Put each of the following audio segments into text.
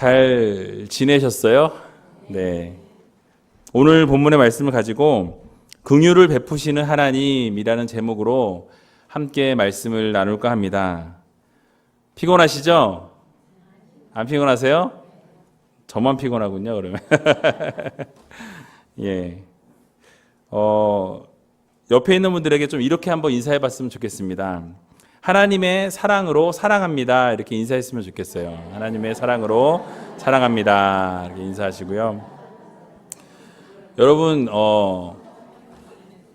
잘 지내셨어요? 네. 오늘 본문의 말씀을 가지고 긍휼을 베푸시는 하나님이라는 제목으로 함께 말씀을 나눌까 합니다. 피곤하시죠? 안 피곤하세요? 저만 피곤하군요, 그러면. 예. 옆에 있는 분들에게 좀 이렇게 한번 인사해 봤으면 좋겠습니다. 하나님의 사랑으로 사랑합니다. 이렇게 인사했으면 좋겠어요. 하나님의 사랑으로 사랑합니다. 이렇게 인사하시고요. 여러분,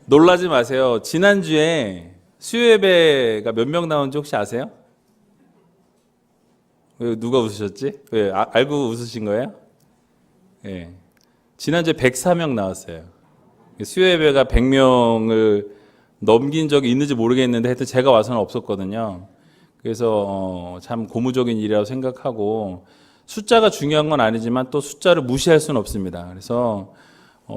놀라지 마세요. 지난주에 수요예배가 몇 명 나온지 혹시 아세요? 왜 누가 웃으셨지? 왜 알고 웃으신 거예요? 예. 지난주에 104명 나왔어요. 수요예배가 100명을 넘긴 적이 있는지 모르겠는데 하여튼 제가 와서는 없었거든요. 그래서 참 고무적인 일이라고 생각하고 숫자가 중요한 건 아니지만 또 숫자를 무시할 수는 없습니다. 그래서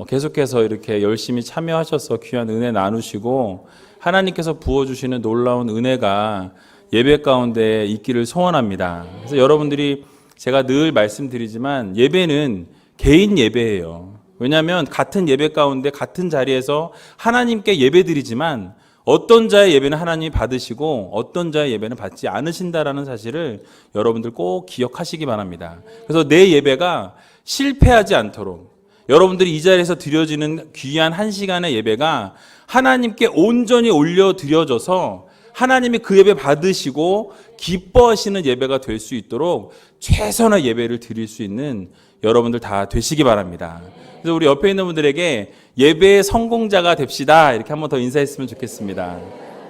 계속해서 이렇게 열심히 참여하셔서 귀한 은혜 나누시고 하나님께서 부어주시는 놀라운 은혜가 예배 가운데 있기를 소원합니다. 그래서 여러분들이 제가 늘 말씀드리지만 예배는 개인 예배예요. 왜냐하면 같은 예배 가운데 같은 자리에서 하나님께 예배드리지만 어떤 자의 예배는 하나님이 받으시고 어떤 자의 예배는 받지 않으신다라는 사실을 여러분들 꼭 기억하시기 바랍니다. 그래서 내 예배가 실패하지 않도록 여러분들이 이 자리에서 드려지는 귀한 한 시간의 예배가 하나님께 온전히 올려드려져서 하나님이 그 예배 받으시고 기뻐하시는 예배가 될 수 있도록 최선의 예배를 드릴 수 있는 여러분들 다 되시기 바랍니다. 그래서 우리 옆에 있는 분들에게 예배의 성공자가 됩시다. 이렇게 한번 더 인사했으면 좋겠습니다.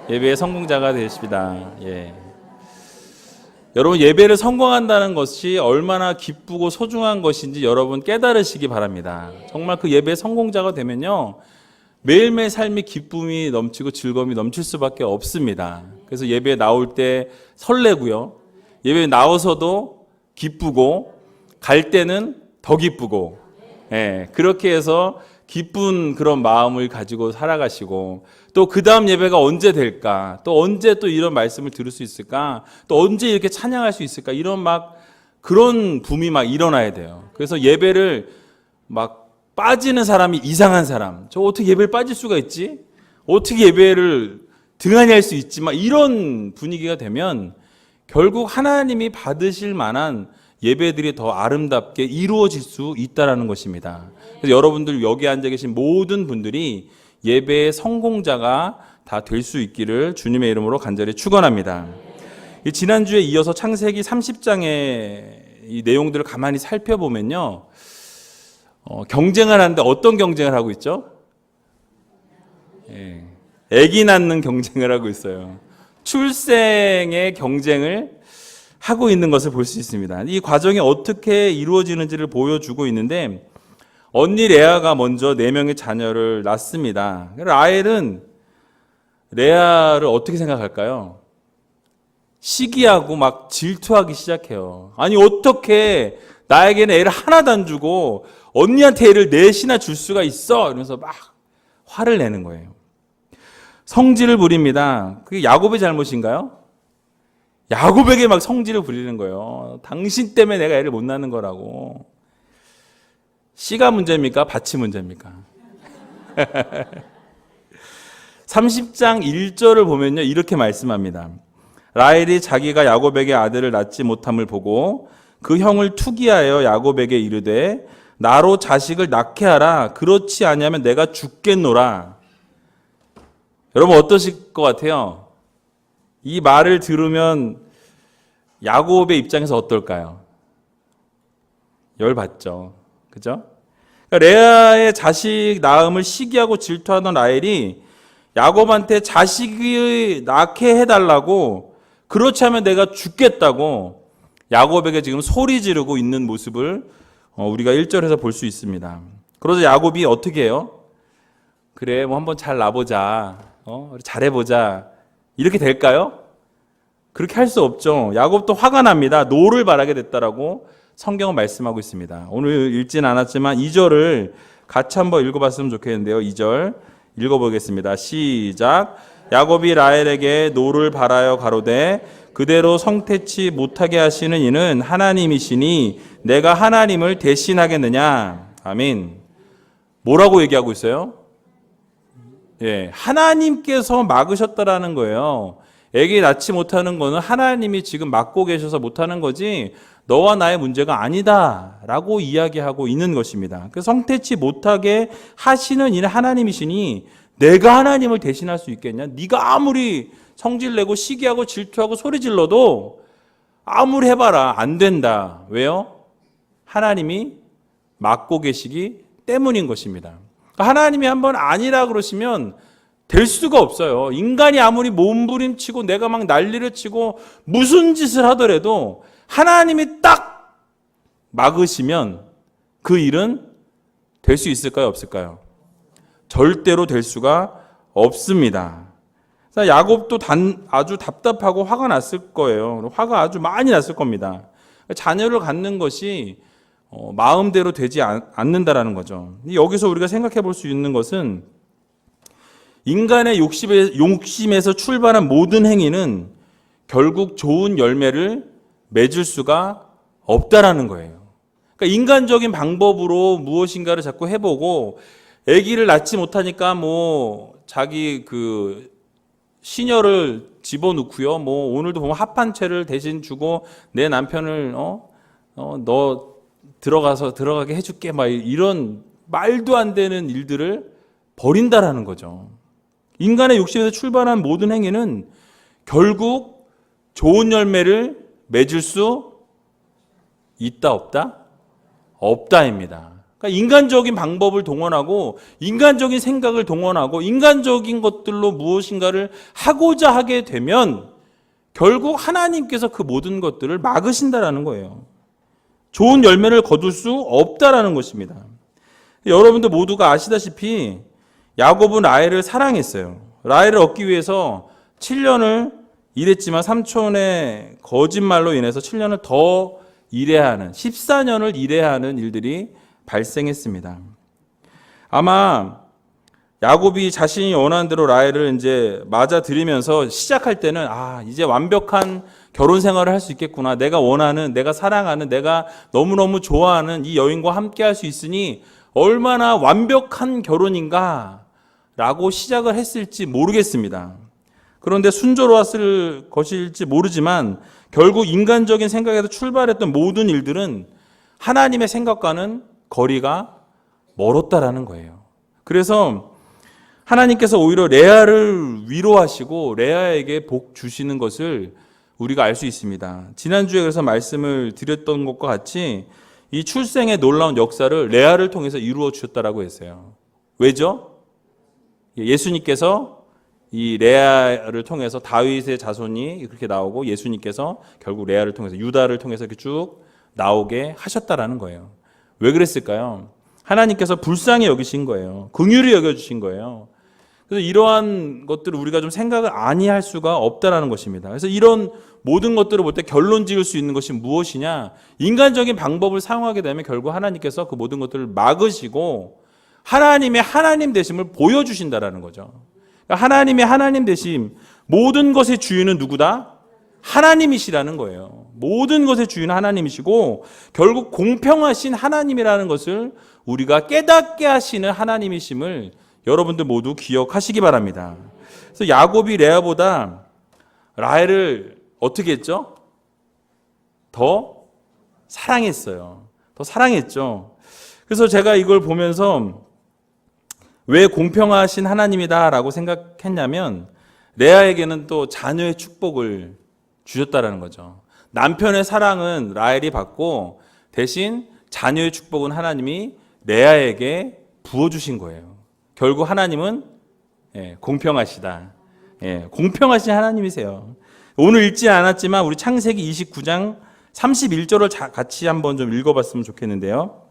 예배의 성공자가 되십시다. 예. 여러분 예배를 성공한다는 것이 얼마나 기쁘고 소중한 것인지 여러분 깨달으시기 바랍니다. 정말 그 예배의 성공자가 되면요. 매일매일 삶이 기쁨이 넘치고 즐거움이 넘칠 수밖에 없습니다. 그래서 예배에 나올 때 설레고요. 예배에 나와서도 기쁘고 갈 때는 더 기쁘고 그렇게 해서 기쁜 그런 마음을 가지고 살아가시고 또 그 다음 예배가 언제 될까? 또 언제 또 이런 말씀을 들을 수 있을까? 또 언제 이렇게 찬양할 수 있을까? 이런 그런 붐이 일어나야 돼요. 그래서 예배를 빠지는 사람이 이상한 사람. 저 어떻게 예배를 빠질 수가 있지? 어떻게 예배를 등한히 할 수 있지? 이런 분위기가 되면 결국 하나님이 받으실 만한 예배들이 더 아름답게 이루어질 수 있다는 것입니다. 그래서 여러분들 여기 앉아 계신 모든 분들이 예배의 성공자가 다 될 수 있기를 주님의 이름으로 간절히 축원합니다. 지난주에 이어서 창세기 30장의 이 내용들을 가만히 살펴보면요. 경쟁을 하는데 어떤 경쟁을 하고 있죠? 아기 낳는 경쟁을 하고 있어요. 출생의 경쟁을 하고 있는 것을 볼 수 있습니다. 이 과정이 어떻게 이루어지는지를 보여주고 있는데 언니 레아가 먼저 4명의 자녀를 낳습니다. 라헬은 레아를 어떻게 생각할까요? 시기하고 질투하기 시작해요. 아니 어떻게 나에게는 애를 하나도 안 주고 언니한테 애를 4이나 줄 수가 있어? 이러면서 화를 내는 거예요. 성질을 부립니다. 그게 야곱의 잘못인가요? 야곱에게 성질을 부리는 거예요. 당신 때문에 내가 애를 못 낳는 거라고. 씨가 문제입니까? 밭이 문제입니까? 30장 1절을 보면요. 이렇게 말씀합니다. 라헬이 자기가 야곱에게 아들을 낳지 못함을 보고 그 형을 투기하여 야곱에게 이르되 나로 자식을 낳게 하라. 그렇지 아니하면 내가 죽겠노라. 여러분 어떠실 것 같아요? 이 말을 들으면 야곱의 입장에서 어떨까요? 열받죠. 그죠? 그러니까 레아의 자식 낳음을 시기하고 질투하던 라헬이 야곱한테 자식이 낳게 해달라고 그렇지 않으면 내가 죽겠다고 야곱에게 지금 소리 지르고 있는 모습을 우리가 1절에서 볼 수 있습니다. 그러자 야곱이 어떻게 해요? 그래 한번 잘 낳아보자. 잘해보자. 이렇게 될까요? 그렇게 할 수 없죠. 야곱도 화가 납니다. 노를 바라게 됐다라고 성경은 말씀하고 있습니다. 오늘 읽진 않았지만 2절을 같이 한번 읽어봤으면 좋겠는데요. 2절 읽어보겠습니다. 시작. 야곱이 라헬에게 노를 바라여 가로되 그대로 성태치 못하게 하시는 이는 하나님이시니 내가 하나님을 대신하겠느냐. 아멘. 뭐라고 얘기하고 있어요? 예, 하나님께서 막으셨다라는 거예요. 애기 낳지 못하는 거는 하나님이 지금 막고 계셔서 못하는 거지 너와 나의 문제가 아니다라고 이야기하고 있는 것입니다. 그 성태치 못하게 하시는 이는 하나님이시니 내가 하나님을 대신할 수 있겠냐? 네가 아무리 성질내고 시기하고 질투하고 소리 질러도 아무리 해봐라 안 된다. 왜요? 하나님이 막고 계시기 때문인 것입니다. 하나님이 한번 아니라 그러시면 될 수가 없어요. 인간이 아무리 몸부림치고 내가 막 난리를 치고 무슨 짓을 하더라도 하나님이 딱 막으시면 그 일은 될 수 있을까요? 없을까요? 절대로 될 수가 없습니다. 야곱도 아주 답답하고 화가 났을 거예요. 화가 아주 많이 났을 겁니다. 자녀를 갖는 것이 마음대로 되지 않는다라는 거죠. 여기서 우리가 생각해 볼 수 있는 것은 인간의 욕심에서 출발한 모든 행위는 결국 좋은 열매를 맺을 수가 없다라는 거예요. 그러니까 인간적인 방법으로 무엇인가를 자꾸 해보고 아기를 낳지 못하니까 자기 그 시녀를 집어넣고요. 오늘도 보면 합한 채를 대신 주고 내 남편을 너 들어가게 해줄게 이런 말도 안 되는 일들을 벌인다라는 거죠. 인간의 욕심에서 출발한 모든 행위는 결국 좋은 열매를 맺을 수 있다 없다? 없다입니다. 그러니까 인간적인 방법을 동원하고 인간적인 생각을 동원하고 인간적인 것들로 무엇인가를 하고자 하게 되면 결국 하나님께서 그 모든 것들을 막으신다라는 거예요. 좋은 열매를 거둘 수 없다라는 것입니다. 여러분들 모두가 아시다시피 야곱은 라헬을 사랑했어요. 라헬을 얻기 위해서 7년을 일했지만 삼촌의 거짓말로 인해서 7년을 더 일해야 하는 14년을 일해야 하는 일들이 발생했습니다. 아마 야곱이 자신이 원하는 대로 라헬을 이제 맞아들이면서 시작할 때는 이제 완벽한 결혼 생활을 할 수 있겠구나. 내가 원하는, 내가 사랑하는, 내가 너무너무 좋아하는 이 여인과 함께 할 수 있으니 얼마나 완벽한 결혼인가 라고 시작을 했을지 모르겠습니다. 그런데 순조로웠을 것일지 모르지만 결국 인간적인 생각에서 출발했던 모든 일들은 하나님의 생각과는 거리가 멀었다라는 거예요. 그래서 하나님께서 오히려 레아를 위로하시고 레아에게 복 주시는 것을 우리가 알 수 있습니다. 지난주에 그래서 말씀을 드렸던 것과 같이 이 출생의 놀라운 역사를 레아를 통해서 이루어 주셨다라고 했어요. 왜죠? 예수님께서 이 레아를 통해서 다윗의 자손이 그렇게 나오고 예수님께서 결국 레아를 통해서 유다를 통해서 이렇게 쭉 나오게 하셨다라는 거예요. 왜 그랬을까요? 하나님께서 불쌍히 여기신 거예요. 긍휼히 여겨주신 거예요. 그래서 이러한 것들을 우리가 좀 생각을 아니할 수가 없다라는 것입니다. 그래서 이런 모든 것들을 볼 때 결론 지을 수 있는 것이 무엇이냐? 인간적인 방법을 사용하게 되면 결국 하나님께서 그 모든 것들을 막으시고 하나님의 하나님 되심을 보여주신다라는 거죠. 그러니까 하나님의 하나님 되심, 모든 것의 주인은 누구다? 하나님이시라는 거예요. 모든 것의 주인은 하나님이시고 결국 공평하신 하나님이라는 것을 우리가 깨닫게 하시는 하나님이심을 여러분들 모두 기억하시기 바랍니다. 그래서 야곱이 레아보다 라헬을 어떻게 했죠? 더 사랑했어요. 더 사랑했죠. 그래서 제가 이걸 보면서 왜 공평하신 하나님이다라고 생각했냐면 레아에게는 또 자녀의 축복을 주셨다라는 거죠. 남편의 사랑은 라헬이 받고 대신 자녀의 축복은 하나님이 레아에게 부어주신 거예요. 결국 하나님은 공평하시다. 공평하신 하나님이세요. 오늘 읽지 않았지만 우리 창세기 29장 31절을 같이 한번 좀 읽어봤으면 좋겠는데요.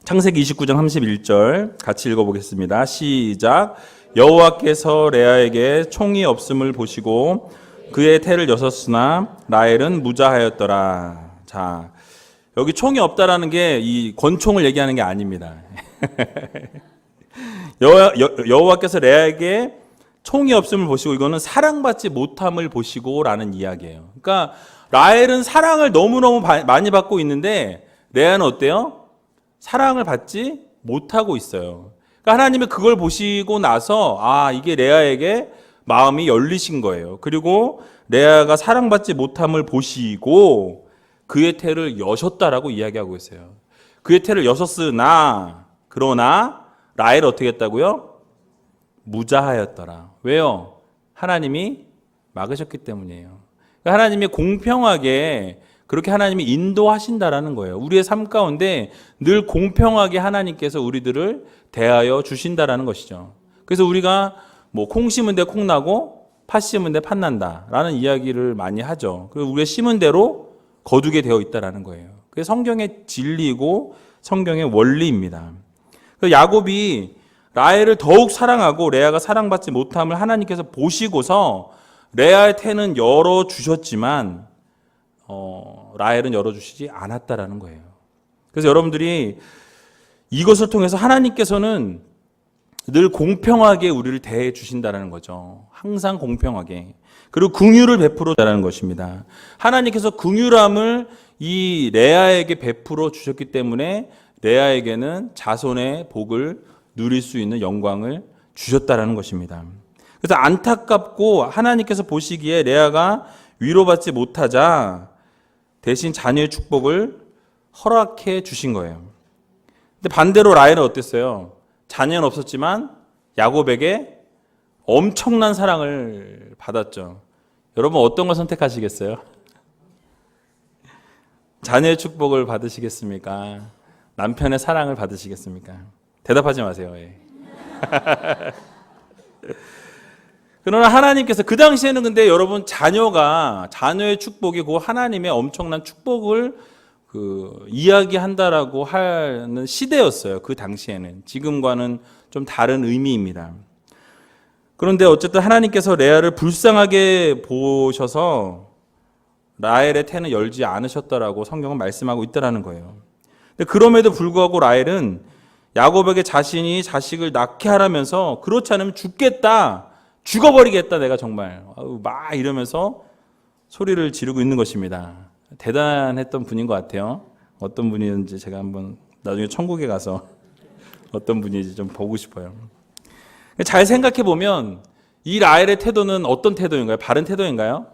창세기 29장 31절 같이 읽어보겠습니다. 시작. 여호와께서 레아에게 총이 없음을 보시고 그의 태를 여섰으나 라헬은 무자하였더라. 자, 여기 총이 없다라는 게 이 권총을 얘기하는 게 아닙니다. 여호와께서 레아에게 총이 없음을 보시고 이거는 사랑받지 못함을 보시고라는 이야기예요. 그러니까 라헬은 사랑을 너무너무 많이 받고 있는데 레아는 어때요? 사랑을 받지 못하고 있어요. 그러니까 하나님이 그걸 보시고 나서 이게 레아에게 마음이 열리신 거예요. 그리고 레아가 사랑받지 못함을 보시고 그의 태를 여셨다라고 이야기하고 있어요. 그의 태를 여셨으나 그러나 라헬을 어떻게 했다고요? 무자하였더라. 왜요? 하나님이 막으셨기 때문이에요. 그러니까 하나님이 공평하게 그렇게 하나님이 인도하신다라는 거예요. 우리의 삶 가운데 늘 공평하게 하나님께서 우리들을 대하여 주신다라는 것이죠. 그래서 우리가 콩 심은 데 콩 나고 팥 심은 데 팥 난다라는 이야기를 많이 하죠. 그리고 우리가 심은 대로 거두게 되어 있다라는 거예요. 그게 성경의 진리이고 성경의 원리입니다. 야곱이 라헬을 더욱 사랑하고 레아가 사랑받지 못함을 하나님께서 보시고서 레아의 태는 열어주셨지만 라헬은 열어주시지 않았다라는 거예요. 그래서 여러분들이 이것을 통해서 하나님께서는 늘 공평하게 우리를 대해 주신다라는 거죠. 항상 공평하게. 그리고 긍휼을 베풀어 달라는 것입니다. 하나님께서 긍휼함을 이 레아에게 베풀어 주셨기 때문에 레아에게는 자손의 복을 누릴 수 있는 영광을 주셨다라는 것입니다. 그래서 안타깝고 하나님께서 보시기에 레아가 위로받지 못하자 대신 자녀의 축복을 허락해 주신 거예요. 근데 반대로 라헬은 어땠어요? 자녀는 없었지만 야곱에게 엄청난 사랑을 받았죠. 여러분 어떤 걸 선택하시겠어요? 자녀의 축복을 받으시겠습니까? 남편의 사랑을 받으시겠습니까? 대답하지 마세요. 그러나 하나님께서 그 당시에는 근데 여러분 자녀의 축복이 그 하나님의 엄청난 축복을 이야기한다라고 하는 시대였어요. 그 당시에는. 지금과는 좀 다른 의미입니다. 그런데 어쨌든 하나님께서 레아를 불쌍하게 보셔서 라헬의 태는 열지 않으셨다라고 성경은 말씀하고 있다라는 거예요. 근데 그럼에도 불구하고 라헬은 야곱에게 자신이 자식을 낳게 하라면서 그렇지 않으면 죽겠다, 죽어버리겠다 내가 정말 막 이러면서 소리를 지르고 있는 것입니다. 대단했던 분인 것 같아요. 어떤 분이었는지 제가 한번 나중에 천국에 가서 어떤 분인지 좀 보고 싶어요. 잘 생각해 보면 이 라헬의 태도는 어떤 태도인가요? 바른 태도인가요?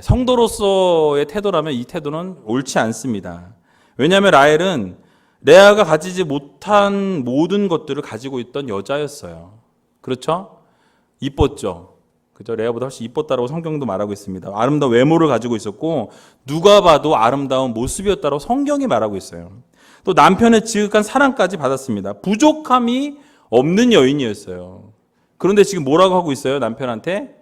성도로서의 태도라면 이 태도는 옳지 않습니다. 왜냐하면 라헬은 레아가 가지지 못한 모든 것들을 가지고 있던 여자였어요. 그렇죠? 이뻤죠. 그죠? 레아보다 훨씬 이뻤다라고 성경도 말하고 있습니다. 아름다운 외모를 가지고 있었고 누가 봐도 아름다운 모습이었다라고 성경이 말하고 있어요. 또 남편의 지극한 사랑까지 받았습니다. 부족함이 없는 여인이었어요. 그런데 지금 뭐라고 하고 있어요? 남편한테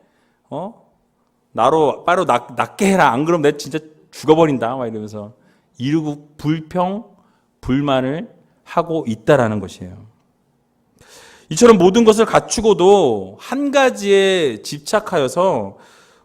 나로 빠로 낫게 해라. 안 그러면 내가 진짜 죽어버린다. 막 이러면서 이르고 불만을 하고 있다라는 것이에요. 이처럼 모든 것을 갖추고도 한 가지에 집착하여서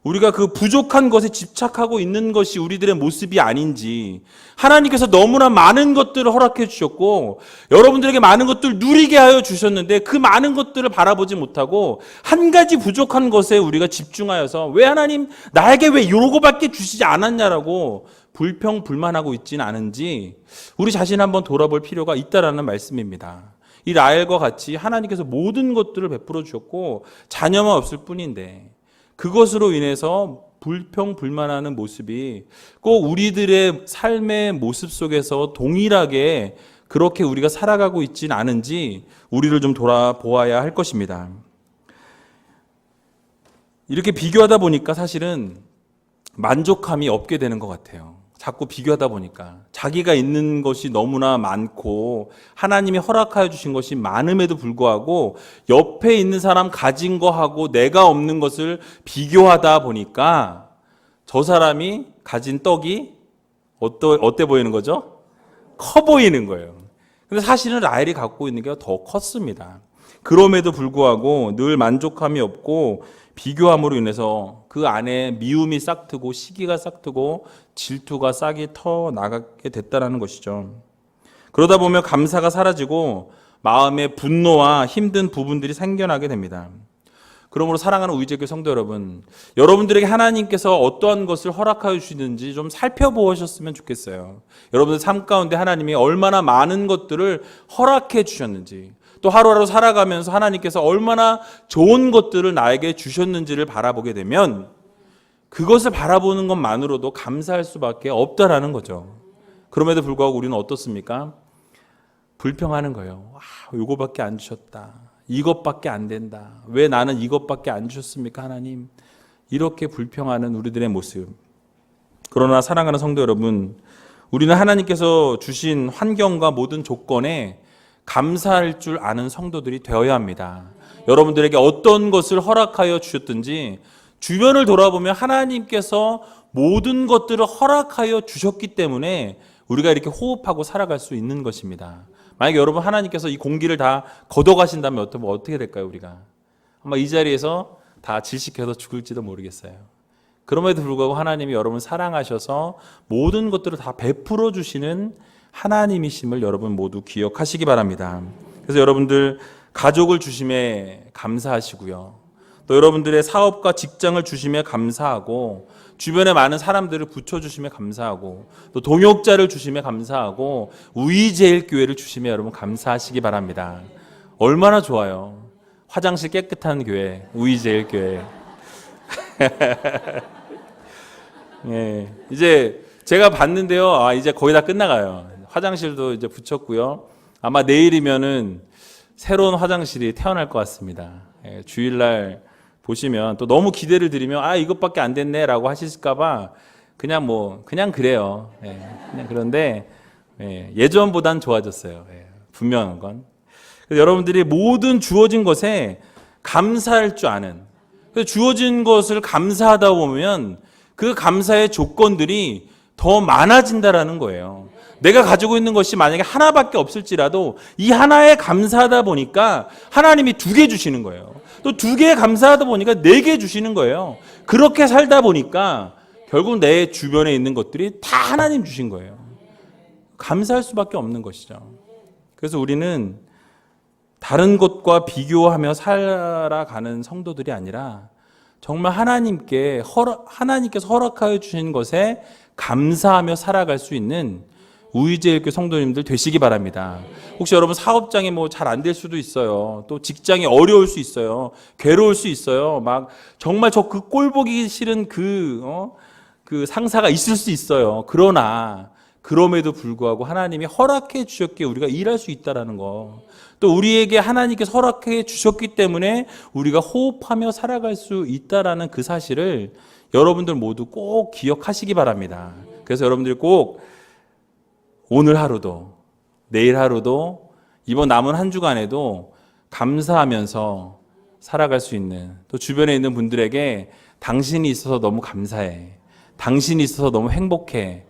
우리가 그 부족한 것에 집착하고 있는 것이 우리들의 모습이 아닌지, 하나님께서 너무나 많은 것들을 허락해 주셨고 여러분들에게 많은 것들을 누리게 하여 주셨는데 그 많은 것들을 바라보지 못하고 한 가지 부족한 것에 우리가 집중하여서 왜 하나님 나에게 왜 이거밖에 주시지 않았냐라고 불평불만하고 있지는 않은지 우리 자신 한번 돌아볼 필요가 있다라는 말씀입니다. 이 라헬과 같이 하나님께서 모든 것들을 베풀어 주셨고 자녀만 없을 뿐인데 그것으로 인해서 불평불만하는 모습이 꼭 우리들의 삶의 모습 속에서 동일하게 그렇게 우리가 살아가고 있지는 않은지 우리를 좀 돌아보아야 할 것입니다. 이렇게 비교하다 보니까 사실은 만족함이 없게 되는 것 같아요. 자꾸 비교하다 보니까 자기가 있는 것이 너무나 많고 하나님이 허락하여 주신 것이 많음에도 불구하고 옆에 있는 사람 가진 거하고 내가 없는 것을 비교하다 보니까 저 사람이 가진 떡이 어때 보이는 거죠? 커 보이는 거예요. 근데 사실은 라헬이 갖고 있는 게 더 컸습니다. 그럼에도 불구하고 늘 만족함이 없고 비교함으로 인해서 그 안에 미움이 싹트고 시기가 싹트고 질투가 싹이 터 나가게 됐다는 것이죠. 그러다 보면 감사가 사라지고 마음의 분노와 힘든 부분들이 생겨나게 됩니다. 그러므로 사랑하는 우리제교 성도 여러분, 여러분들에게 하나님께서 어떠한 것을 허락하여 주시는지 좀 살펴보셨으면 좋겠어요. 여러분들 삶 가운데 하나님이 얼마나 많은 것들을 허락해 주셨는지, 또 하루하루 살아가면서 하나님께서 얼마나 좋은 것들을 나에게 주셨는지를 바라보게 되면 그것을 바라보는 것만으로도 감사할 수밖에 없다라는 거죠. 그럼에도 불구하고 우리는 어떻습니까? 불평하는 거예요. 이거밖에 안 주셨다. 이것밖에 안 된다. 왜 나는 이것밖에 안 주셨습니까, 하나님? 이렇게 불평하는 우리들의 모습. 그러나 사랑하는 성도 여러분, 우리는 하나님께서 주신 환경과 모든 조건에 감사할 줄 아는 성도들이 되어야 합니다. 여러분들에게 어떤 것을 허락하여 주셨든지 주변을 돌아보면 하나님께서 모든 것들을 허락하여 주셨기 때문에 우리가 이렇게 호흡하고 살아갈 수 있는 것입니다. 만약에 여러분 하나님께서 이 공기를 다 걷어가신다면 어떻게 될까요, 우리가? 아마 이 자리에서 다 질식해서 죽을지도 모르겠어요. 그럼에도 불구하고 하나님이 여러분을 사랑하셔서 모든 것들을 다 베풀어 주시는 하나님이심을 여러분 모두 기억하시기 바랍니다. 그래서 여러분들 가족을 주심에 감사하시고요. 또 여러분들의 사업과 직장을 주심에 감사하고, 주변에 많은 사람들을 붙여주심에 감사하고, 또 동역자를 주심에 감사하고, 우이제일교회를 주심에 여러분 감사하시기 바랍니다. 얼마나 좋아요. 화장실 깨끗한 교회, 우이제일교회. 예, 이제 제가 봤는데요. 이제 거의 다 끝나가요. 화장실도 이제 붙였고요. 아마 내일이면은 새로운 화장실이 태어날 것 같습니다. 예, 주일날 보시면 또 너무 기대를 드리면 이것밖에 안 됐네라고 하실까봐 그냥 그래요. 예, 그냥 그런데 예전보단 좋아졌어요. 분명한 건. 그래서 여러분들이 모든 주어진 것에 감사할 줄 아는, 주어진 것을 감사하다 보면 그 감사의 조건들이 더 많아진다라는 거예요. 내가 가지고 있는 것이 만약에 하나밖에 없을지라도 이 하나에 감사하다 보니까 하나님이 2개 주시는 거예요. 또 2개에 감사하다 보니까 4개 주시는 거예요. 그렇게 살다 보니까 결국 내 주변에 있는 것들이 다 하나님 주신 거예요. 감사할 수밖에 없는 것이죠. 그래서 우리는 다른 것과 비교하며 살아가는 성도들이 아니라 정말 하나님께서 허락하여 주신 것에 감사하며 살아갈 수 있는 우이제일교회 성도님들 되시기 바랍니다. 혹시 여러분 사업장이 잘 안 될 수도 있어요. 또 직장이 어려울 수 있어요. 괴로울 수 있어요. 막 정말 저 그 꼴 보기 싫은 그 상사가 있을 수 있어요. 그러나 그럼에도 불구하고 하나님이 허락해 주셨기에 우리가 일할 수 있다라는 거. 또 우리에게 하나님께서 허락해 주셨기 때문에 우리가 호흡하며 살아갈 수 있다라는 그 사실을 여러분들 모두 꼭 기억하시기 바랍니다. 그래서 여러분들이 꼭 오늘 하루도, 내일 하루도, 이번 남은 한 주간에도 감사하면서 살아갈 수 있는, 또 주변에 있는 분들에게 당신이 있어서 너무 감사해, 당신이 있어서 너무 행복해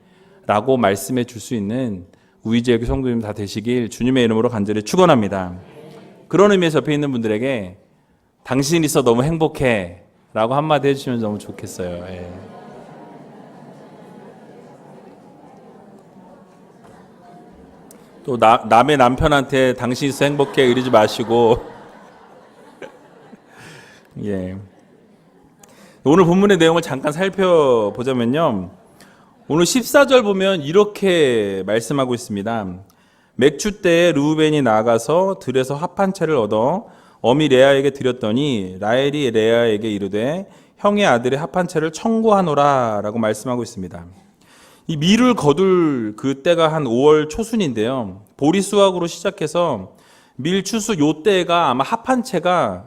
라고 말씀해 줄 수 있는 우이제일교회 성도님 다 되시길 주님의 이름으로 간절히 축원합니다. 그런 의미에서 옆에 있는 분들에게 당신이 있어 너무 행복해 라고 한마디 해주시면 너무 좋겠어요. 예. 또 남의 남편한테 당신이 있어 행복해 이러지 마시고 예. 오늘 본문의 내용을 잠깐 살펴보자면요, 오늘 14절 보면 이렇게 말씀하고 있습니다. 맥추 때에 르우벤이 나아가서 들에서 합 한 채를 얻어 어미 레아에게 드렸더니 라헬이 레아에게 이르되 형의 아들의 합 한 채를 청구하노라 라고 말씀하고 있습니다. 이 밀을 거둘 그 때가 한 5월 초순인데요, 보리 수확으로 시작해서 밀 추수 요 때가 아마 합 한 채가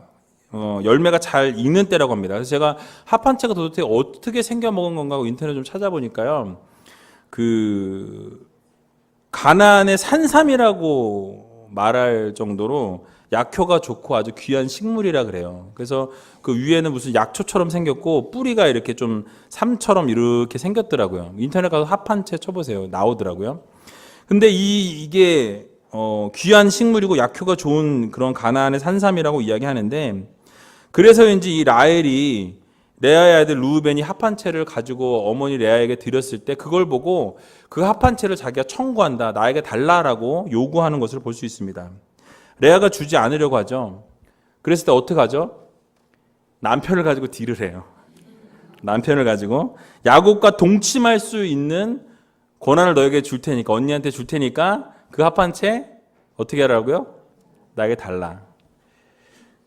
열매가 잘 익는 때라고 합니다. 그래서 제가 합 한 채가 도대체 어떻게 생겨 먹은 건가 하고 인터넷 좀 찾아보니까요, 가나안의 산삼이라고 말할 정도로 약효가 좋고 아주 귀한 식물이라 그래요. 그래서 그 위에는 무슨 약초처럼 생겼고 뿌리가 이렇게 좀 삼처럼 이렇게 생겼더라고요. 인터넷 가서 합 한 채 쳐보세요. 나오더라고요. 근데 이게 귀한 식물이고 약효가 좋은 그런 가나안의 산삼이라고 이야기하는데, 그래서인지 이 라헬이 레아의 아들 르우벤이 합 한 채를 가지고 어머니 레아에게 드렸을 때 그걸 보고 그 합 한 채를 자기가 청구한다, 나에게 달라라고 요구하는 것을 볼 수 있습니다. 레아가 주지 않으려고 하죠. 그랬을 때 어떻게 하죠? 남편을 가지고 딜을 해요. 남편을 가지고 야곱과 동침할 수 있는 권한을 너에게 줄 테니까, 언니한테 줄 테니까 그 합한 채 어떻게 하라고요? 나에게 달라.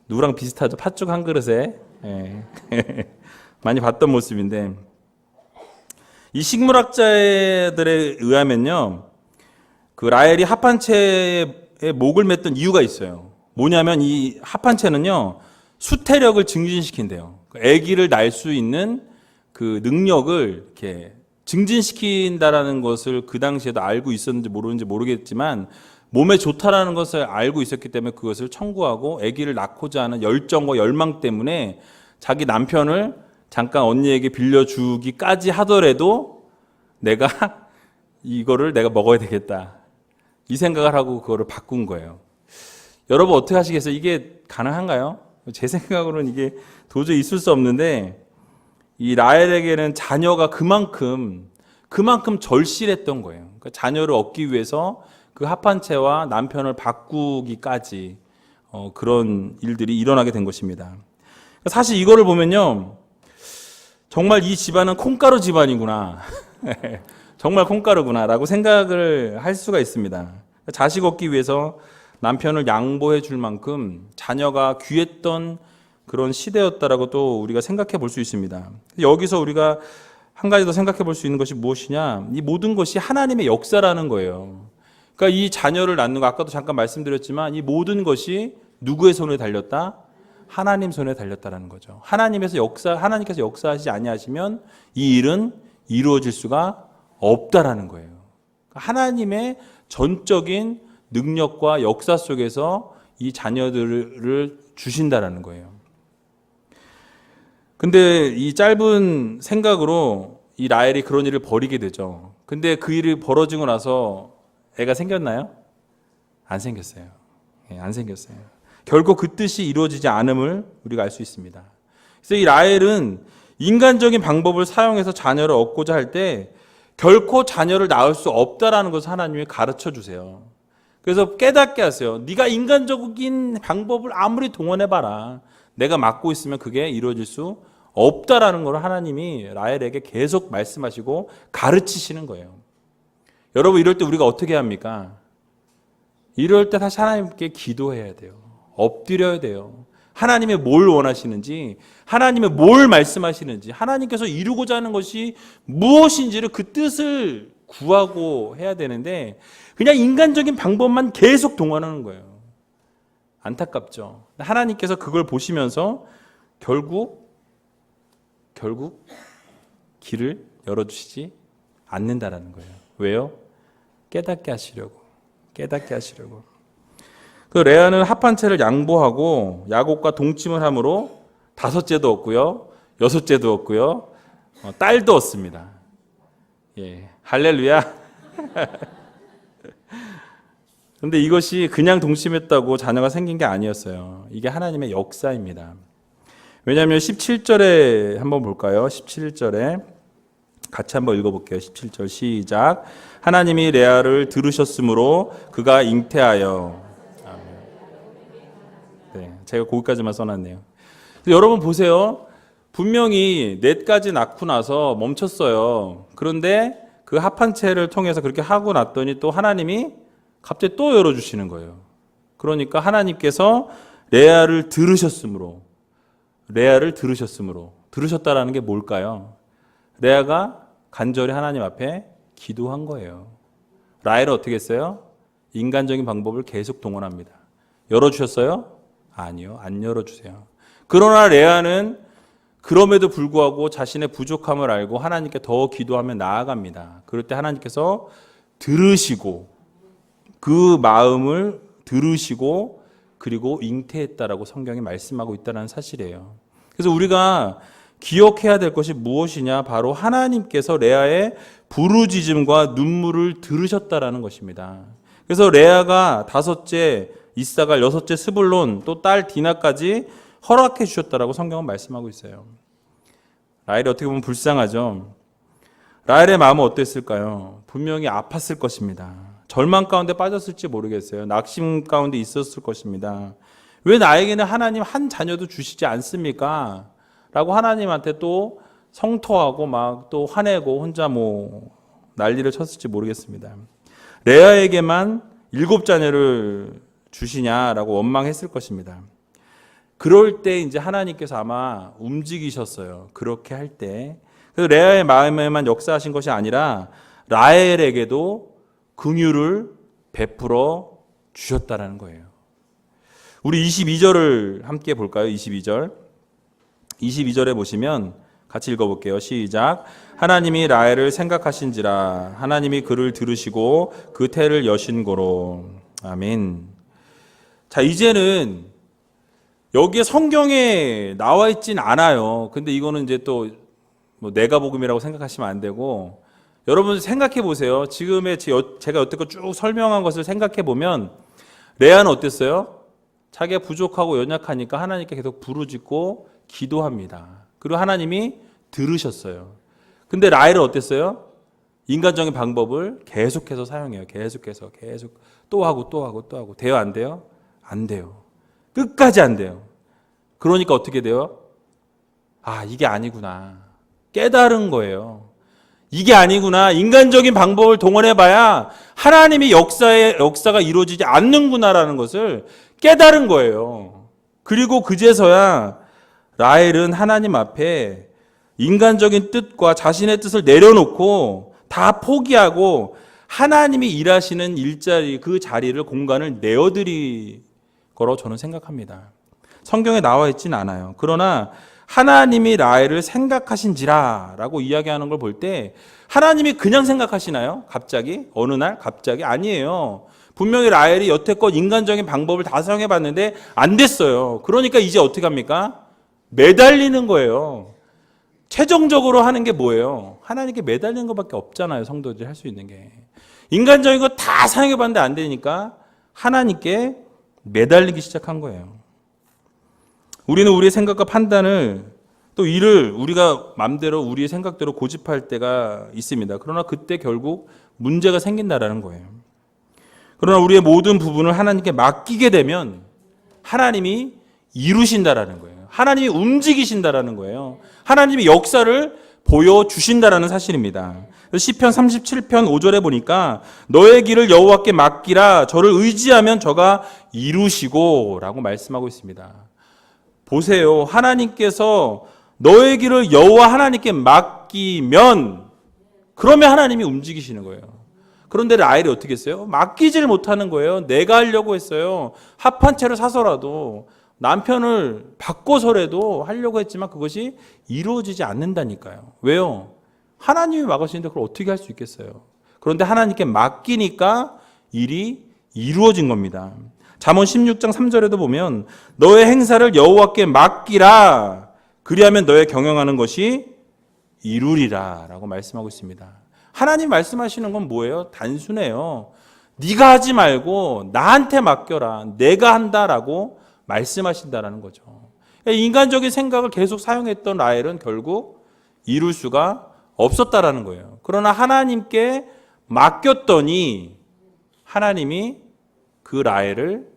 누구랑 비슷하죠? 팥죽 한 그릇에. 예. 많이 봤던 모습인데, 이 식물학자들에 의하면요, 그 라헬이 합한 채에 목을 맸던 이유가 있어요. 뭐냐면 이 합한 채는요, 수태력을 증진시킨대요. 아기를 낳을 수 있는 그 능력을 이렇게 증진시킨다라는 것을 그 당시에도 알고 있었는지 모르는지 모르겠지만 몸에 좋다라는 것을 알고 있었기 때문에 그것을 청구하고 아기를 낳고자 하는 열정과 열망 때문에 자기 남편을 잠깐 언니에게 빌려주기까지 하더라도 내가 이거를 내가 먹어야 되겠다, 이 생각을 하고 그거를 바꾼 거예요. 여러분 어떻게 하시겠어요? 이게 가능한가요? 제 생각으로는 이게 도저히 있을 수 없는데, 이 라헬에게는 자녀가 그만큼 절실했던 거예요. 그러니까 자녀를 얻기 위해서 그 합한 채와 남편을 바꾸기까지 그런 일들이 일어나게 된 것입니다. 사실 이거를 보면요, 정말 이 집안은 콩가루 집안이구나. 정말 콩가루구나라고 생각을 할 수가 있습니다. 자식 얻기 위해서 남편을 양보해 줄 만큼 자녀가 귀했던 그런 시대였다라고 또 우리가 생각해 볼 수 있습니다. 여기서 우리가 한 가지 더 생각해 볼 수 있는 것이 무엇이냐? 이 모든 것이 하나님의 역사라는 거예요. 그러니까 이 자녀를 낳는 거, 아까도 잠깐 말씀드렸지만 이 모든 것이 누구의 손에 달렸다? 하나님 손에 달렸다라는 거죠. 하나님께서 역사하시지 아니하시면 이 일은 이루어질 수가 없다라는 거예요. 하나님의 전적인 능력과 역사 속에서 이 자녀들을 주신다라는 거예요. 근데 이 짧은 생각으로 이 라헬이 그런 일을 벌이게 되죠. 근데 그 일이 벌어지고 나서 애가 생겼나요? 안 생겼어요. 안 생겼어요. 결국 그 뜻이 이루어지지 않음을 우리가 알 수 있습니다. 그래서 이 라헬은 인간적인 방법을 사용해서 자녀를 얻고자 할 때 결코 자녀를 낳을 수 없다라는 것을 하나님이 가르쳐 주세요. 그래서 깨닫게 하세요. 네가 인간적인 방법을 아무리 동원해봐라, 내가 맡고 있으면 그게 이루어질 수 없다라는 걸 하나님이 라헬에게 계속 말씀하시고 가르치시는 거예요. 여러분, 이럴 때 우리가 어떻게 합니까? 이럴 때 다시 하나님께 기도해야 돼요. 엎드려야 돼요. 하나님이 뭘 원하시는지, 하나님이 뭘 말씀하시는지, 하나님께서 이루고자 하는 것이 무엇인지를 그 뜻을 구하고 해야 되는데 그냥 인간적인 방법만 계속 동원하는 거예요. 안타깝죠. 하나님께서 그걸 보시면서 결국 길을 열어주시지 않는다라는 거예요. 왜요? 깨닫게 하시려고. 그 레아는 합한 채를 양보하고 야곱과 동침을 함으로 5째도 얻고요, 6째도 얻고요, 딸도 얻습니다. 예, 할렐루야. 그런데 이것이 그냥 동침했다고 자녀가 생긴 게 아니었어요. 이게 하나님의 역사입니다. 왜냐하면 17절에 한번 볼까요? 17절에 같이 한번 읽어볼게요. 17절 시작. 하나님이 레아를 들으셨으므로 그가 잉태하여. 네, 제가 거기까지만 써놨네요. 여러분 보세요. 분명히 넷까지 낳고 나서 멈췄어요. 그런데 그 합한 채를 통해서 그렇게 하고 났더니 또 하나님이 갑자기 또 열어주시는 거예요. 그러니까 하나님께서 레아를 들으셨으므로 들으셨다라는 게 뭘까요? 레아가 간절히 하나님 앞에 기도한 거예요. 라헬은 어떻게 했어요? 인간적인 방법을 계속 동원합니다. 열어주셨어요? 아니요, 안 열어주세요. 그러나 레아는 그럼에도 불구하고 자신의 부족함을 알고 하나님께 더 기도하며 나아갑니다. 그럴 때 하나님께서 들으시고 그 마음을 들으시고 그리고 잉태했다라고 성경이 말씀하고 있다는 사실이에요. 그래서 우리가 기억해야 될 것이 무엇이냐? 바로 하나님께서 레아의 부르짖음과 눈물을 들으셨다라는 것입니다. 그래서 레아가 5째 이사갈, 6째 스불론, 또 딸 디나까지 허락해 주셨다라고 성경은 말씀하고 있어요. 라헬이 어떻게 보면 불쌍하죠. 라헬의 마음은 어땠을까요? 분명히 아팠을 것입니다. 절망 가운데 빠졌을지 모르겠어요. 낙심 가운데 있었을 것입니다. 왜 나에게는 하나님 한 자녀도 주시지 않습니까? 라고 하나님한테 또 성토하고 막 또 화내고 혼자 뭐 난리를 쳤을지 모르겠습니다. 레아에게만 7자녀를 주시냐라고 원망했을 것입니다. 그럴 때 이제 하나님께서 아마 움직이셨어요. 그렇게 할 때. 그래서 레아의 마음에만 역사하신 것이 아니라 라헬에게도 긍휼을 베풀어 주셨다라는 거예요. 우리 22절을 함께 볼까요? 22절. 22절에 보시면 같이 읽어볼게요. 시작. 하나님이 라헬을 생각하신지라 하나님이 그를 들으시고 그 태를 여신고로. 아멘. 자, 이제는 여기에 성경에 나와 있진 않아요. 근데 이거는 이제 또 뭐 내가 복음이라고 생각하시면 안 되고, 여러분 생각해 보세요. 지금의 제가 여태껏 쭉 설명한 것을 생각해 보면 레아는 어땠어요? 자기가 부족하고 연약하니까 하나님께 계속 부르짖고 기도합니다. 그리고 하나님이 들으셨어요. 근데 라헬은 어땠어요? 인간적인 방법을 계속해서 사용해요. 계속 또 하고. 돼요, 안 돼요? 안 돼요. 끝까지 안 돼요. 그러니까 어떻게 돼요? 아, 이게 아니구나. 깨달은 거예요. 이게 아니구나. 인간적인 방법을 동원해봐야 하나님의 역사가 이루어지지 않는구나라는 것을 깨달은 거예요. 그리고 그제서야 라헬은 하나님 앞에 인간적인 뜻과 자신의 뜻을 내려놓고 다 포기하고 하나님이 일하시는 일자리, 그 자리를, 공간을 내어드릴 거라고 저는 생각합니다. 성경에 나와 있진 않아요. 그러나 하나님이 라헬을 생각하신지라 라고 이야기하는 걸 볼 때 하나님이 그냥 생각하시나요? 갑자기? 어느 날? 갑자기? 아니에요. 분명히 라헬이 여태껏 인간적인 방법을 다 사용해봤는데 안 됐어요. 그러니까 이제 어떻게 합니까? 매달리는 거예요. 최종적으로 하는 게 뭐예요? 하나님께 매달리는 것밖에 없잖아요. 성도들이 할 수 있는 게. 인간적인 거 다 사용해봤는데 안 되니까 하나님께 매달리기 시작한 거예요. 우리는 우리의 생각과 판단을 또 이를 우리가 마음대로 우리의 생각대로 고집할 때가 있습니다. 그러나 그때 결국 문제가 생긴다라는 거예요. 그러나 우리의 모든 부분을 하나님께 맡기게 되면 하나님이 이루신다라는 거예요. 하나님이 움직이신다라는 거예요. 하나님이 역사를 보여주신다라는 사실입니다. 시편 37편 5절에 보니까 너의 길을 여호와께 맡기라 저를 의지하면 저가 이루시고 라고 말씀하고 있습니다. 보세요. 하나님께서 너의 길을 여호와 하나님께 맡기면 그러면 하나님이 움직이시는 거예요. 그런데 라헬이 어떻게 했어요? 맡기질 못하는 거예요. 내가 하려고 했어요. 합한 채를 사서라도 남편을 바꿔서라도 하려고 했지만 그것이 이루어지지 않는다니까요. 왜요? 하나님이 막으시는데 그걸 어떻게 할 수 있겠어요? 그런데 하나님께 맡기니까 일이 이루어진 겁니다. 잠언 16장 3절에도 보면 너의 행사를 여호와께 맡기라 그리하면 너의 경영하는 것이 이루리라 라고 말씀하고 있습니다. 하나님 말씀하시는 건 뭐예요? 단순해요. 네가 하지 말고 나한테 맡겨라. 내가 한다라고 말씀하신다라는 거죠. 인간적인 생각을 계속 사용했던 라헬은 결국 이룰 수가 없었다라는 거예요. 그러나 하나님께 맡겼더니 하나님이 그 라헬을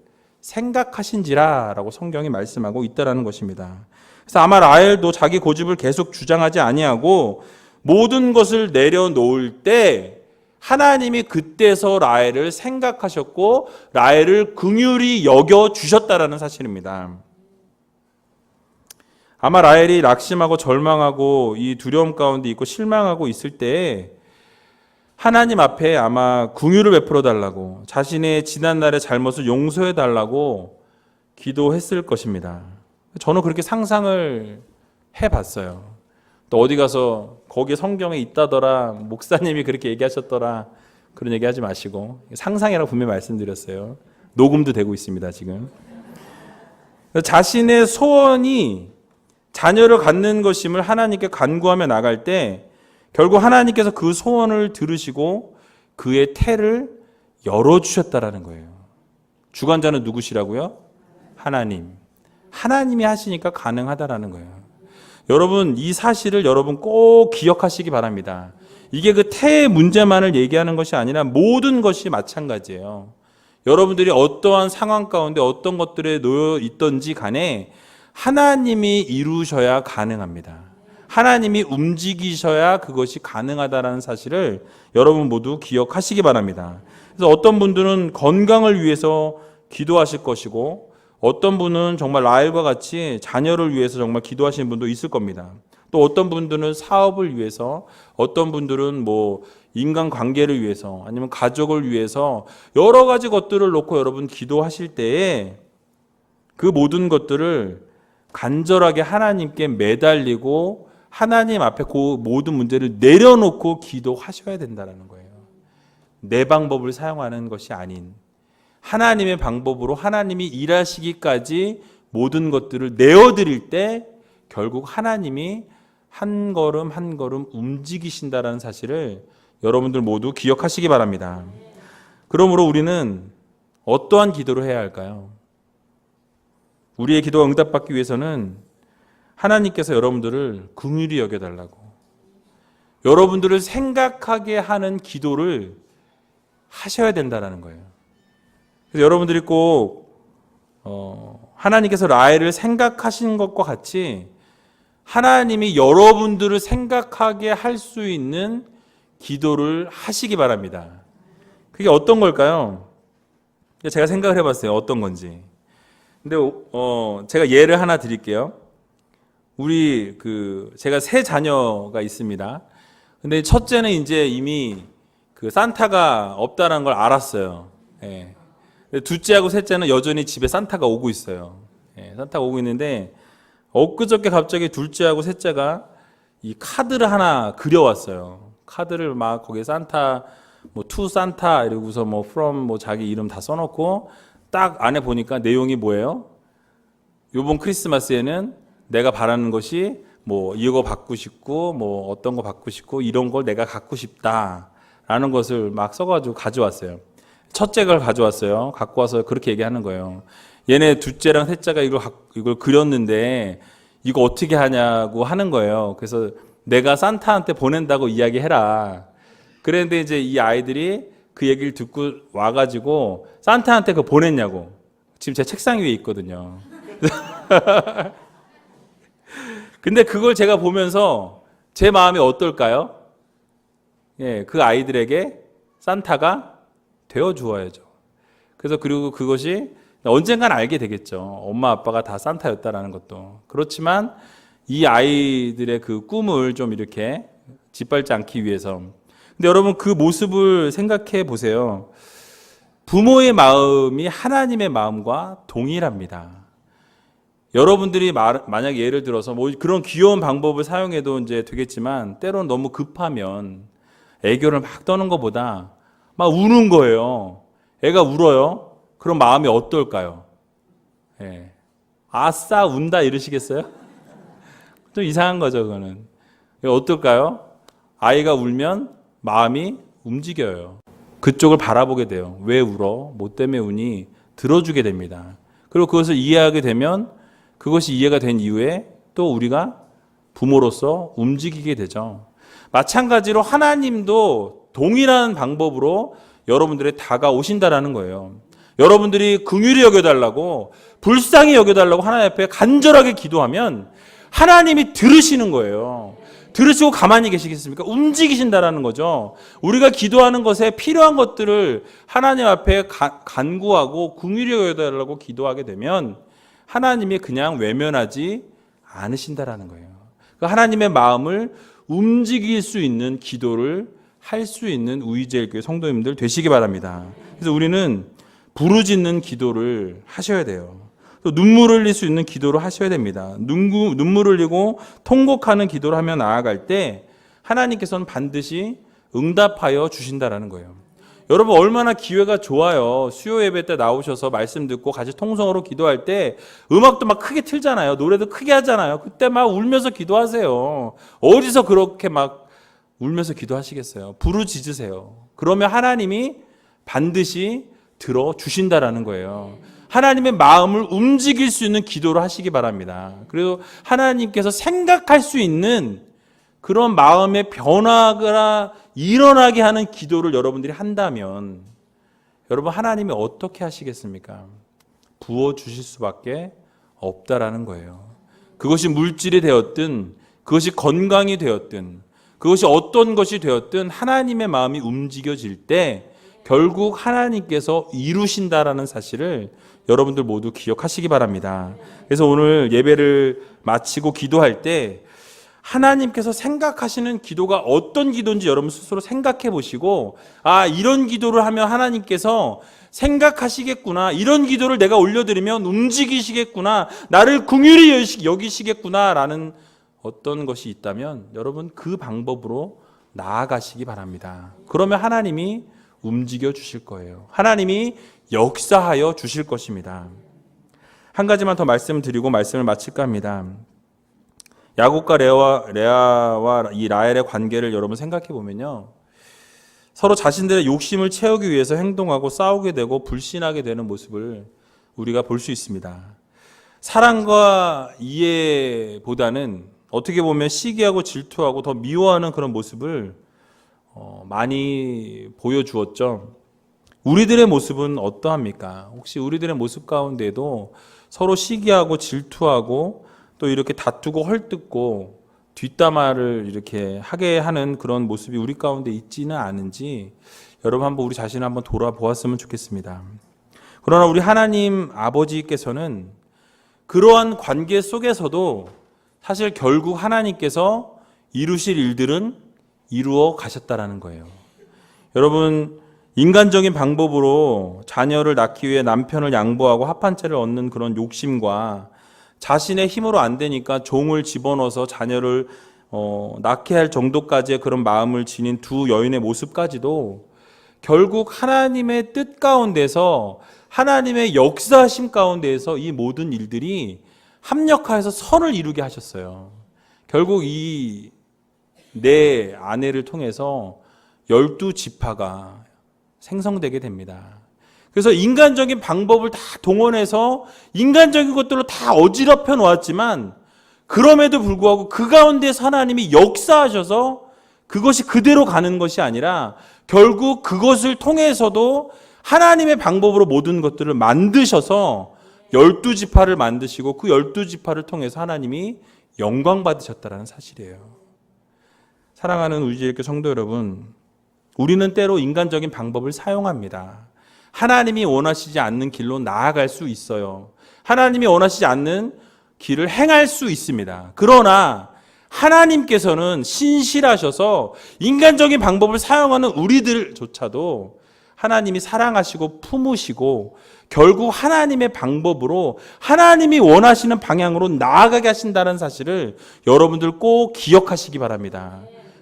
생각하신지라 라고 성경이 말씀하고 있다라는 것입니다. 그래서 아마 라헬도 자기 고집을 계속 주장하지 아니하고 모든 것을 내려놓을 때 하나님이 그때서 라헬을 생각하셨고 라헬을 긍휼히 여겨 주셨다라는 사실입니다. 아마 라헬이 낙심하고 절망하고 이 두려움 가운데 있고 실망하고 있을 때 하나님 앞에 아마 긍휼을 베풀어 달라고 자신의 지난날의 잘못을 용서해 달라고 기도했을 것입니다. 저는 그렇게 상상을 해봤어요. 또 어디 가서 거기 성경에 있다더라, 목사님이 그렇게 얘기하셨더라 그런 얘기하지 마시고 상상이라고 분명히 말씀드렸어요. 녹음도 되고 있습니다 지금. 자신의 소원이 자녀를 갖는 것임을 하나님께 간구하며 나갈 때 결국 하나님께서 그 소원을 들으시고 그의 태를 열어주셨다라는 거예요. 주관자는 누구시라고요? 하나님. 하나님이 하시니까 가능하다라는 거예요. 여러분 이 사실을 여러분 꼭 기억하시기 바랍니다. 이게 그 태의 문제만을 얘기하는 것이 아니라 모든 것이 마찬가지예요. 여러분들이 어떠한 상황 가운데 어떤 것들에 놓여 있던지 간에 하나님이 이루셔야 가능합니다. 하나님이 움직이셔야 그것이 가능하다는 사실을 여러분 모두 기억하시기 바랍니다. 그래서 어떤 분들은 건강을 위해서 기도하실 것이고, 어떤 분은 정말 라헬과 같이 자녀를 위해서 정말 기도하시는 분도 있을 겁니다. 또 어떤 분들은 사업을 위해서, 어떤 분들은 뭐 인간 관계를 위해서, 아니면 가족을 위해서 여러 가지 것들을 놓고 여러분 기도하실 때에 그 모든 것들을 간절하게 하나님께 매달리고 하나님 앞에 그 모든 문제를 내려놓고 기도하셔야 된다는 거예요. 내 방법을 사용하는 것이 아닌 하나님의 방법으로 하나님이 일하시기까지 모든 것들을 내어드릴 때 결국 하나님이 한 걸음 한 걸음 움직이신다는 사실을 여러분들 모두 기억하시기 바랍니다. 그러므로 우리는 어떠한 기도를 해야 할까요? 우리의 기도가 응답받기 위해서는 하나님께서 여러분들을 긍휼히 여겨달라고, 여러분들을 생각하게 하는 기도를 하셔야 된다는 거예요. 그래서 여러분들이 꼭 하나님께서 라헬을 생각하신 것과 같이 하나님이 여러분들을 생각하게 할 수 있는 기도를 하시기 바랍니다. 그게 어떤 걸까요? 제가 생각을 해봤어요. 어떤 건지. 근데 제가 예를 하나 드릴게요. 제가 세 자녀가 있습니다. 근데 첫째는 이제 이미 그 산타가 없다는 걸 알았어요. 예. 둘째하고 셋째는 여전히 집에 산타가 오고 있어요. 예. 산타가 오고 있는데 엊그저께 갑자기 둘째하고 셋째가 이 카드를 하나 그려왔어요. 카드를 막 거기에 산타 뭐 투 산타 이러고서 뭐 from 뭐 자기 이름 다 써놓고 딱 안에 보니까 내용이 뭐예요? 요번 크리스마스에는 내가 바라는 것이 뭐 이거 받고 싶고 뭐 어떤 거 받고 싶고 이런 걸 내가 갖고 싶다라는 것을 막 써가지고 가져왔어요. 첫째 걸 가져왔어요. 갖고 와서 그렇게 얘기하는 거예요. 얘네 둘째랑 셋째가 이걸 그렸는데 이거 어떻게 하냐고 하는 거예요. 그래서 내가 산타한테 보낸다고 이야기해라. 그랬는데 이제 이 아이들이 그 얘기를 듣고 와가지고 산타한테 그거 보냈냐고. 지금 제 책상 위에 있거든요. 근데 그걸 제가 보면서 제 마음이 어떨까요? 예, 그 아이들에게 산타가 되어 주어야죠. 그래서 그리고 그것이 언젠간 알게 되겠죠. 엄마 아빠가 다 산타였다라는 것도. 그렇지만 이 아이들의 그 꿈을 좀 이렇게 짓밟지 않기 위해서. 근데 여러분 그 모습을 생각해 보세요. 부모의 마음이 하나님의 마음과 동일합니다. 여러분들이 만약 예를 들어서 뭐 그런 귀여운 방법을 사용해도 이제 되겠지만 때로는 너무 급하면 애교를 막 떠는 것보다 막 우는 거예요. 애가 울어요. 그럼 마음이 어떨까요? 예. 아싸 운다 이러시겠어요? 좀 이상한 거죠, 그거는. 어떨까요? 아이가 울면 마음이 움직여요. 그쪽을 바라보게 돼요. 왜 울어? 뭐 때문에 우니? 들어주게 됩니다. 그리고 그것을 이해하게 되면 그것이 이해가 된 이후에 또 우리가 부모로서 움직이게 되죠. 마찬가지로 하나님도 동일한 방법으로 여러분들에 다가오신다라는 거예요. 여러분들이 긍휼히 여겨달라고, 불쌍히 여겨달라고 하나님 앞에 간절하게 기도하면 하나님이 들으시는 거예요. 들으시고 가만히 계시겠습니까? 움직이신다라는 거죠. 우리가 기도하는 것에 필요한 것들을 하나님 앞에 간구하고 긍휼히 여겨달라고 기도하게 되면 하나님이 그냥 외면하지 않으신다라는 거예요. 하나님의 마음을 움직일 수 있는 기도를 할 수 있는 우이제일교회 성도님들 되시기 바랍니다. 그래서 우리는 부르짖는 기도를 하셔야 돼요. 또 눈물을 흘릴 수 있는 기도를 하셔야 됩니다. 눈물을 흘리고 통곡하는 기도를 하며 나아갈 때 하나님께서는 반드시 응답하여 주신다라는 거예요. 여러분 얼마나 기회가 좋아요. 수요 예배 때 나오셔서 말씀 듣고 같이 통성으로 기도할 때 음악도 막 크게 틀잖아요. 노래도 크게 하잖아요. 그때 막 울면서 기도하세요. 어디서 그렇게 막 울면서 기도하시겠어요? 부르짖으세요. 그러면 하나님이 반드시 들어주신다라는 거예요. 하나님의 마음을 움직일 수 있는 기도를 하시기 바랍니다. 그리고 하나님께서 생각할 수 있는 그런 마음의 변화가 일어나게 하는 기도를 여러분들이 한다면 여러분 하나님이 어떻게 하시겠습니까? 부어주실 수밖에 없다라는 거예요. 그것이 물질이 되었든 그것이 건강이 되었든 그것이 어떤 것이 되었든 하나님의 마음이 움직여질 때 결국 하나님께서 이루신다라는 사실을 여러분들 모두 기억하시기 바랍니다. 그래서 오늘 예배를 마치고 기도할 때 하나님께서 생각하시는 기도가 어떤 기도인지 여러분 스스로 생각해 보시고, 아, 이런 기도를 하면 하나님께서 생각하시겠구나, 이런 기도를 내가 올려드리면 움직이시겠구나, 나를 긍휼히 여기시겠구나 라는 어떤 것이 있다면 여러분 그 방법으로 나아가시기 바랍니다. 그러면 하나님이 움직여 주실 거예요. 하나님이 역사하여 주실 것입니다. 한 가지만 더 말씀드리고 말씀을 마칠까 합니다. 야곱과 레아와 이 라헬의 관계를 여러분 생각해 보면요, 서로 자신들의 욕심을 채우기 위해서 행동하고 싸우게 되고 불신하게 되는 모습을 우리가 볼 수 있습니다. 사랑과 이해보다는 어떻게 보면 시기하고 질투하고 더 미워하는 그런 모습을 많이 보여주었죠. 우리들의 모습은 어떠합니까? 혹시 우리들의 모습 가운데도 서로 시기하고 질투하고 또 이렇게 다투고 헐뜯고 뒷담화를 이렇게 하게 하는 그런 모습이 우리 가운데 있지는 않은지 여러분 한번 우리 자신을 한번 돌아보았으면 좋겠습니다. 그러나 우리 하나님 아버지께서는 그러한 관계 속에서도 사실 결국 하나님께서 이루실 일들은 이루어 가셨다라는 거예요. 여러분, 인간적인 방법으로 자녀를 낳기 위해 남편을 양보하고 합한채를 얻는 그런 욕심과 자신의 힘으로 안 되니까 종을 집어넣어서 자녀를 낳게 할 정도까지의 그런 마음을 지닌 두 여인의 모습까지도 결국 하나님의 뜻 가운데서, 하나님의 역사하심 가운데에서 이 모든 일들이 합력하여서 선을 이루게 하셨어요. 결국 이 네 아내를 통해서 12지파가 생성되게 됩니다. 그래서 인간적인 방법을 다 동원해서 인간적인 것들로 다 어지럽혀 놓았지만 그럼에도 불구하고 그 가운데서 하나님이 역사하셔서 그것이 그대로 가는 것이 아니라 결국 그것을 통해서도 하나님의 방법으로 모든 것들을 만드셔서 12지파를 만드시고 그 12지파를 통해서 하나님이 영광 받으셨다는 사실이에요. 사랑하는 우리지혜교 성도 여러분, 우리는 때로 인간적인 방법을 사용합니다. 하나님이 원하시지 않는 길로 나아갈 수 있어요. 하나님이 원하시지 않는 길을 행할 수 있습니다. 그러나 하나님께서는 신실하셔서 인간적인 방법을 사용하는 우리들조차도 하나님이 사랑하시고 품으시고 결국 하나님의 방법으로 하나님이 원하시는 방향으로 나아가게 하신다는 사실을 여러분들 꼭 기억하시기 바랍니다.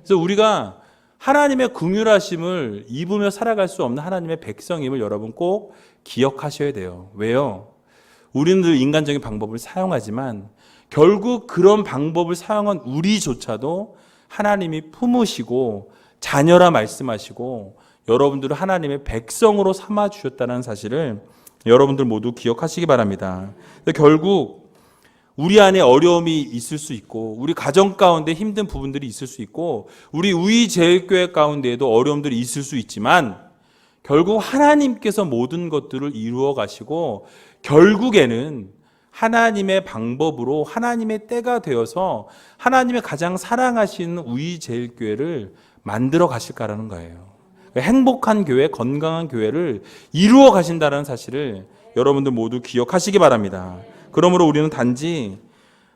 그래서 우리가 하나님의 긍휼하심을 입으며 살아갈 수 없는 하나님의 백성임을 여러분 꼭 기억하셔야 돼요. 왜요? 우리는 늘 인간적인 방법을 사용하지만 결국 그런 방법을 사용한 우리조차도 하나님이 품으시고 자녀라 말씀하시고 여러분들을 하나님의 백성으로 삼아 주셨다는 사실을 여러분들 모두 기억하시기 바랍니다. 결국 우리 안에 어려움이 있을 수 있고 우리 가정 가운데 힘든 부분들이 있을 수 있고 우리 우이제일교회 가운데에도 어려움들이 있을 수 있지만 결국 하나님께서 모든 것들을 이루어 가시고 결국에는 하나님의 방법으로 하나님의 때가 되어서 하나님의 가장 사랑하시는 우이제일교회를 만들어 가실까라는 거예요. 행복한 교회, 건강한 교회를 이루어 가신다는 사실을 여러분들 모두 기억하시기 바랍니다. 그러므로 우리는 단지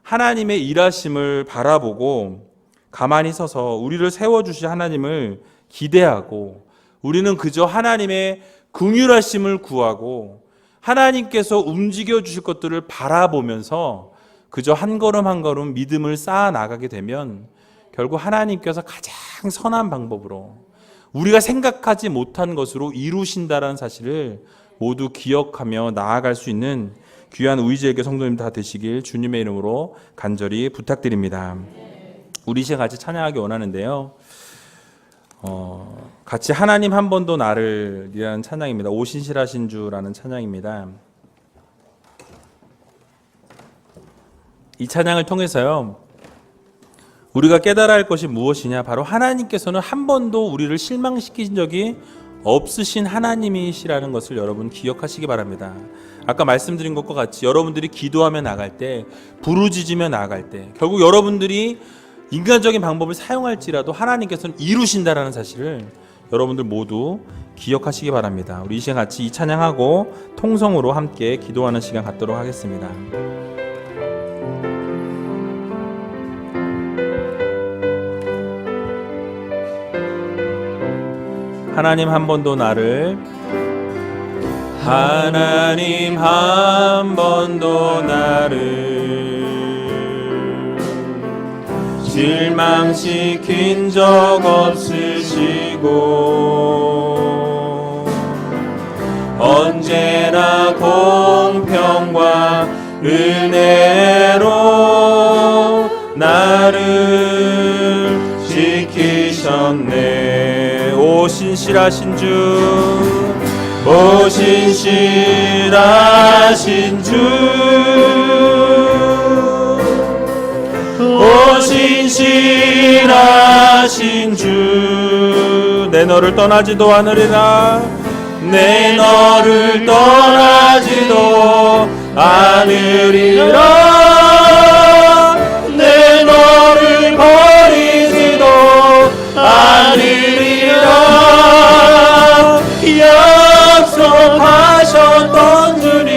하나님의 일하심을 바라보고 가만히 서서 우리를 세워주실 하나님을 기대하고 우리는 그저 하나님의 긍휼하심을 구하고 하나님께서 움직여 주실 것들을 바라보면서 그저 한 걸음 한 걸음 믿음을 쌓아 나가게 되면 결국 하나님께서 가장 선한 방법으로 우리가 생각하지 못한 것으로 이루신다는 사실을 모두 기억하며 나아갈 수 있는 귀한 우이제일교회 성도님 다 되시길 주님의 이름으로 간절히 부탁드립니다. 우리 시간 같이 찬양하기 원하는데요. 같이 하나님 한 번도 나를 이라는 찬양입니다. 오신실하신 주라는 찬양입니다. 이 찬양을 통해서요, 우리가 깨달아야 할 것이 무엇이냐, 바로 하나님께서는 한 번도 우리를 실망시킨 적이 없으신 하나님이시라는 것을 여러분 기억하시기 바랍니다. 아까 말씀드린 것과 같이 여러분들이 기도하며 나갈 때, 부르짖으며 나갈 때 결국 여러분들이 인간적인 방법을 사용할지라도 하나님께서는 이루신다라는 사실을 여러분들 모두 기억하시기 바랍니다. 우리 이 시간 같이 이 찬양하고 통성으로 함께 기도하는 시간 갖도록 하겠습니다. 하나님 한 번도 나를 실망시킨 적 없으시고 언제나 공평과 은혜로 나를 지키셨네. 오 신실하신 주, 오 신실하신 주, 오 신실하신 주, 내 너를 떠나지도 않으리라. 내 너를 떠나지도 않으리라. 내 너를 버리지도 않으리라. 약속하셨던 주님,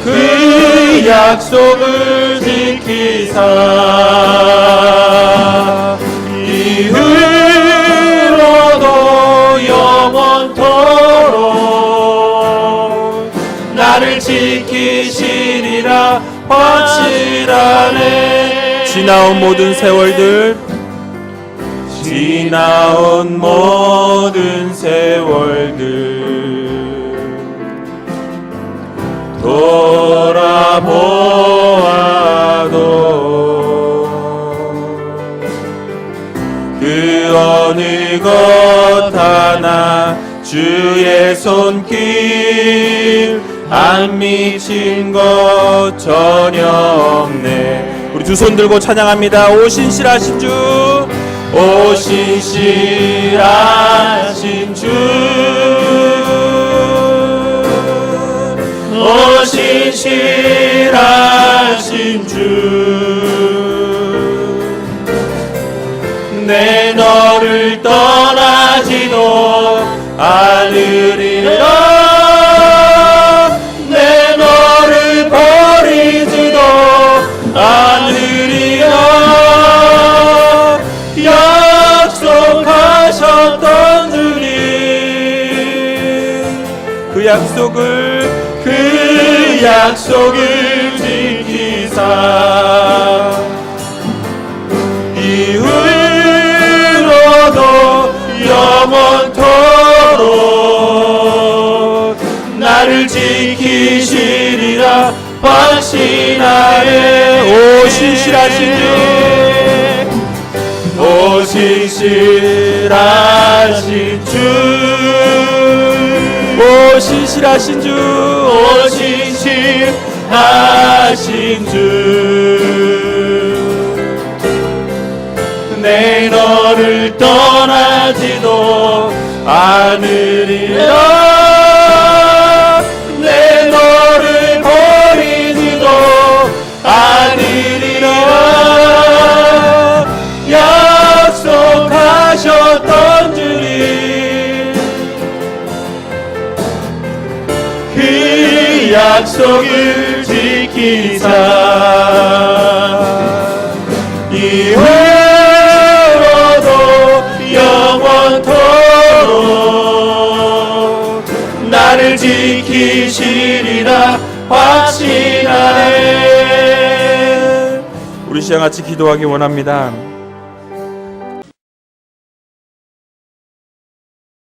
그 약속을 지키사 이후로도 영원토록 나를 지키시리라 확실하네. 지나온 모든 세월들, 지나온 모든 세월들 돌아보아도 그 어느 것 하나 주의 손길 안 미친 것 전혀 없네. 우리 두 손 들고 찬양합니다. 오 신실하신 주, 오 신실하신 주, 오 신실하신 주, 내 너를 떠나지도 않으리라. 내 너를 버리지도 않으리라. 약속하셨던 주님, 그 약속을 지키사 이후로도 영원토록 나를 지키시리라 확신하에. 오 신실하신 주, 오 신실하신 주, 오 신실하신 주, 오 신실하신 주, 내 너를 떠나지도 않으리라. 내 너를 버리지도 않으리라. 약속하셨던 주님, 그 약속을 지키사 이후로도 영원토록 나를 지키시리라 확신하네. 우리 시간 같이 기도하기 원합니다.